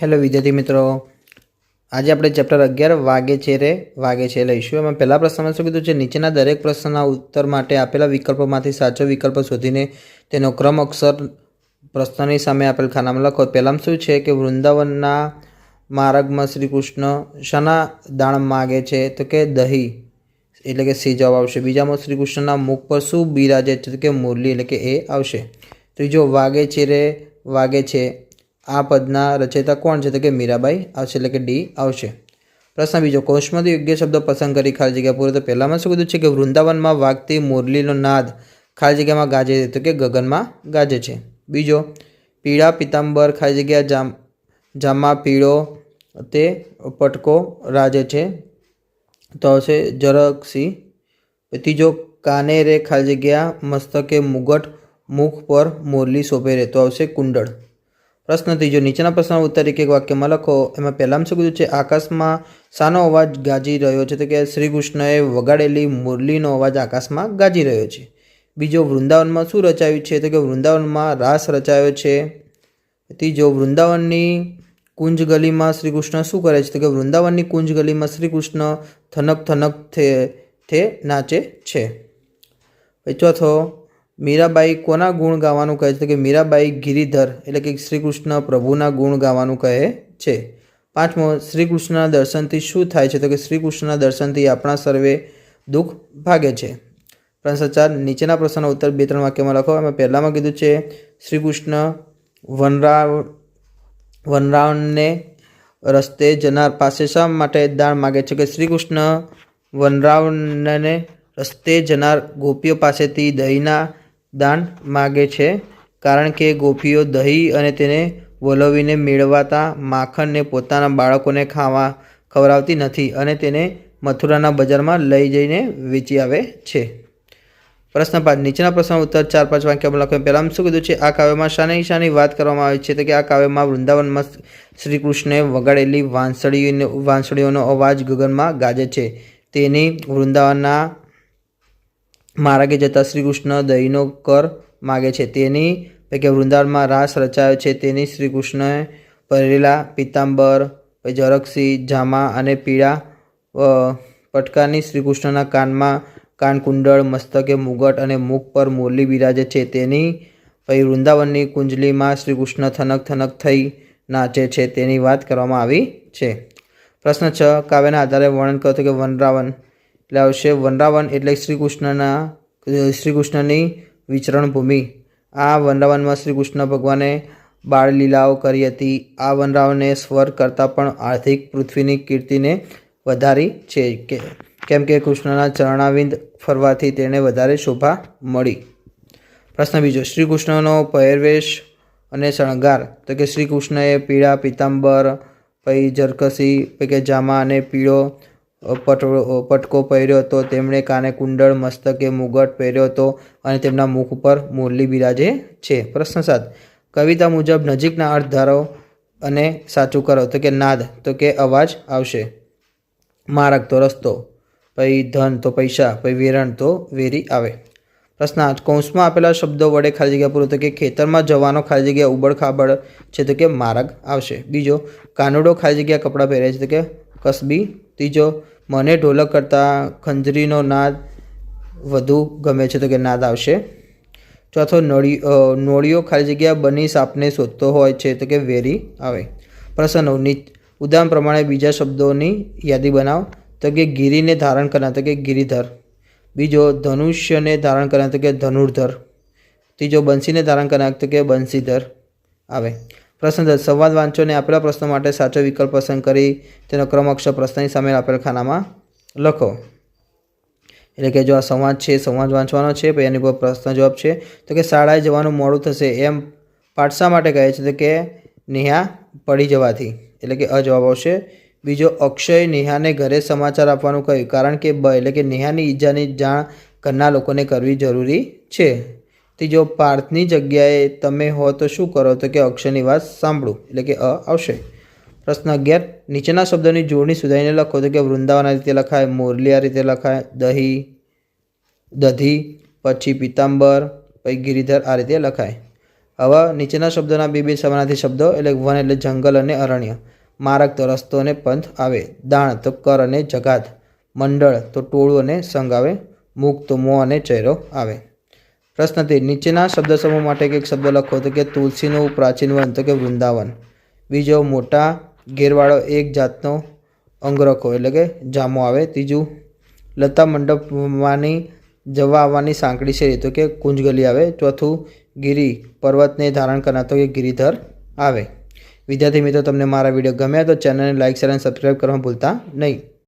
Hello વિદ્યાર્થી મિત્રો, આજે આપણે ચેપ્ટર 11 વાગે છે રે વાગે છે લઈશું। એમાં પહેલા પ્રશ્નમાં શું કીધું છે, નીચેના દરેક પ્રશ્નના ઉત્તર માટે આપેલા વિકલ્પોમાંથી સાચો વિકલ્પ શોધીને તેનો ક્રમ અક્ષર પ્રશ્નની સામે આપેલ ખાનામાં લખો। પહેલામાં શું છે કે વૃંદાવનના માર્ગમાં શ્રી કૃષ્ણ શાના દાણ માગે છે, તો કે દહીં, એટલે કે સી જવાબ આવશે। બીજામાં શ્રી કૃષ્ણના મુખ પર શું બિરાજે છે, તો કે મુરલી, એટલે કે એ આવશે। ત્રીજો વાગે છે રે વાગે છે, આ પદના રચયિતા કોણ છે, તો કે મીરાબાઈ આવશે, એટલે કે ડી આવશે। પ્રશ્ન બીજો, કૌંસમાંથી યોગ્ય શબ્દો પસંદ કરી ખાલી જગ્યા પૂરો। તો પહેલામાં શું કીધું છે કે વૃંદાવનમાં વાગતી મુરલીનો નાદ ખાલી જગ્યામાં ગાજે છે, તો કે ગગનમાં ગાજે છે। બીજો, પીળા પિતાંબર ખાલી જગ્યા જામા પીળો તે પટકો રાજે છે, તો આવશે જરકસી। ત્રીજો, કાને રે ખાલી જગ્યા મસ્તકે મુગટ મુખ પર મુરલી શોભે રે, તો આવશે કુંડળ। પ્રશ્ન ત્રીજો, નીચેના પ્રશ્નનો ઉત્તર એક વાક્યમાં લખો। એમાં પહેલામાં શું કીધું છે, આકાશમાં શાનો અવાજ ગાજી રહ્યો છે, તો કે શ્રી કૃષ્ણએ વગાડેલી મુરલીનો અવાજ આકાશમાં ગાજી રહ્યો છે। બીજો, વૃંદાવનમાં શું રચાયું છે, તો કે વૃંદાવનમાં રાસ રચાયો છે। ત્રીજો, વૃંદાવનની કુંજ ગલીમાં શ્રી કૃષ્ણ શું કરે છે, તો કે વૃંદાવનની કુંજ ગલીમાં શ્રી કૃષ્ણ થનક થનક થે નાચે છે। ચોથો, મીરાબાઈ કોના ગુણ ગાવાનું કહે છે, તો કે મીરાબાઈ ગિરિધર, એટલે કે શ્રી કૃષ્ણ પ્રભુના ગુણ ગાવાનું કહે છે। પાંચમો, શ્રી કૃષ્ણના દર્શનથી શું થાય છે, તો કે શ્રી કૃષ્ણના દર્શનથી આપણા સર્વે દુઃખ ભાગે છે। પ્રશ્ન 4, નીચેના પ્રશ્નનો ઉત્તર 2-3 વાક્યમાં લખો। એમાં પહેલામાં કીધું છે, શ્રી કૃષ્ણ વનરાવણને રસ્તે જનાર પાસે શા માટે દાણ માગે છે, કે શ્રી કૃષ્ણ વનરાવણને રસ્તે જનાર ગોપીઓ પાસેથી દહીંના દાન માગે છે, કારણ કે ગોપીઓ દહીં અને તેને વલોવીને મેળવાતા માખણને પોતાના બાળકોને ખવડાવતી નથી અને તેને મથુરાના બજારમાં લઈ જઈને વેચી આવે છે। પ્રશ્ન 5, નીચેના પ્રશ્નનો ઉત્તર 4-5 વાક્યમાં લખો। પહેલામાં શું કીધું છે, આ કાવ્યમાં શાની વાત કરવામાં આવી છે, તો કે આ કાવ્યમાં વૃંદાવનમાં શ્રી કૃષ્ણએ વગાડેલી વાંસળીઓનો અવાજ ગગનમાં ગાજે છે, તેની વૃંદાવનના માર્ગે જતા શ્રી કૃષ્ણ દહીંનો કર માગે છે, તેની કે વૃંદાવનમાં રાસ રચાયો છે, તેની શ્રી કૃષ્ણએ પહેરેલા પિતાંબર, જરકસી, જામા અને પીળા પટકાની શ્રી કૃષ્ણના કાનમાં કાનકુંડળ, મસ્તકે મુગટ અને મુખ પર મુરલી બિરાજે છે, તેની વૃંદાવનની કુંજલીમાં શ્રી કૃષ્ણ થનક થનક થઈ નાચે છે, તેની વાત કરવામાં આવી છે। પ્રશ્ન 6, કાવ્યના આધારે વર્ણન કરો, તો કે વનરાવન એટલે આવશે વનરાવન એટલે શ્રી કૃષ્ણની વિચરણ ભૂમિ। આ વનરાવનમાં શ્રી કૃષ્ણ ભગવાને બાળ લીલાઓ કરી હતી। આ વનરાવને સ્વર્ગ કરતાં પણ આર્થિક પૃથ્વીની કીર્તિને વધારી છે, કેમ કે કૃષ્ણના ચરણાવિંદ ફરવાથી તેને વધારે શોભા મળી। પ્રશ્ન બીજો, શ્રી કૃષ્ણનો પહેરવેશ અને શણગાર, તો કે શ્રી કૃષ્ણએ પીળા પિતાંબર, જરકસી કે જામા અને પીળો પટકો પહેર્યો હતો, તેમણે કાને કુંડળ, મસ્તકે મુગટ પહેર્યો હતો અને તેમના મુખ ઉપર મુરલી બિરાજે છે। પ્રશ્ન 7, કવિતા મુજબ નજીકના અર્થ ધારો અને સાચું કરો, તો કે નાદ તો કે અવાજ આવશે, માર્ગ તો રસ્તો, ધન તો પૈસા, વેરણ તો વેરી આવે। પ્રશ્ન 8, કૌંસમાં આપેલા શબ્દો વડે ખાલી જગ્યા પૂરો, તો કે ખેતરમાં જવાનો ખાલી જગ્યા ઉબડ ખાબડ છે, તો કે માર્ગ આવશે। બીજો, કાનુડો ખાલી જગ્યા કપડાં પહેરે છે, તો કે કસબી। ત્રીજો, મને ઢોલક કરતાં ખંજરીનો નાદ વધુ ગમે છે, તો કે નાદ આવશે। ચોથો, નોળિયો ખાલી જગ્યા બની સાપને શોધતો હોય છે, તો કે વેરી આવે। પ્રશ્ન 9, ઉદાહરણ પ્રમાણે બીજા શબ્દોની યાદી બનાવો, તો કે ગિરીને ધારણ કરનાર, તો કે ગિરિધર। બીજો, ધનુષ્યને ધારણ કરનાર, તો કે ધનુર્ધર। ત્રીજો, બંસીને ધારણ કરનાર, તો કે બંસીધર આવે। પ્રશ્ન 10, સંવાદ વાંચો અને આપેલા પ્રશ્નો માટે સાચો વિકલ્પ પસંદ કરી તેનો ક્રમ અક્ષર પ્રશ્નની સામે આપેલ ખાનામાં લખો। એટલે કે જો આ સંવાદ છે, સંવાદ વાંચવાનો છે, પછી એની પર પ્રશ્ન જવાબ છે। તો કે શાળાએ જવાનું મોડું થશે એમ પાઠ શા માટે કહે છે, તો કે નેહા પડી જવાથી, એટલે કે અજવાબ આવશે। બીજો, અક્ષય નેહાને ઘરે સમાચાર આપવાનું કહ્યું, કારણ કે એટલે કે નેહાની ઈજાની જાણ ઘરના લોકોને કરવી જરૂરી છે। ત્રીજો, પાર્થની જગ્યાએ તમે હો તો શું કરો, તો કે અક્ષયની વાત સાંભળું, એટલે કે આવશે। પ્રશ્ન 11, નીચેના શબ્દોની જોડણી સુધારીને લખો, તો કે વૃંદાવન આ રીતે લખાય, મુરલી આ રીતે લખાય, દધી પછી પિતાંબર પછી ગિરિધર આ રીતે લખાય। હવે નીચેના શબ્દોના બે સમાનાર્થી શબ્દો એટલે વન એટલે જંગલ અને અરણ્ય, માર્ગ તો રસ્તો અને પંથ આવે, દાણ તો કર અને જગાત, મંડળ તો ટોળું અને સંઘ આવે, મુખ તો મોં અને ચહેરો આવે. પ્રશ્ન 3. નીચેના શબ્દ સમૂહ માટે એક શબ્દ લખો. તો કે તુલસીનું પ્રાચીન વન તો કે વૃંદાવન. બીજો મોટા ઘેરવાળો એક જાતનો અંગરખો એટલે કે જામો આવે. ત્રીજું લતા મંડપમાંની જવા આવવાની સાંકડી શેરી તો કે કુંજગલી આવે. ચોથું ગિરી પર્વતને ધારણ કરનાર તો કે ગિરિધર આવે. વિદ્યાર્થી મિત્રો, તમને મારા વિડીયો ગમ્યા તો ચેનલને લાઇક, શેર અને સબસ્ક્રાઈબ કરવાનું ભૂલતા નહીં.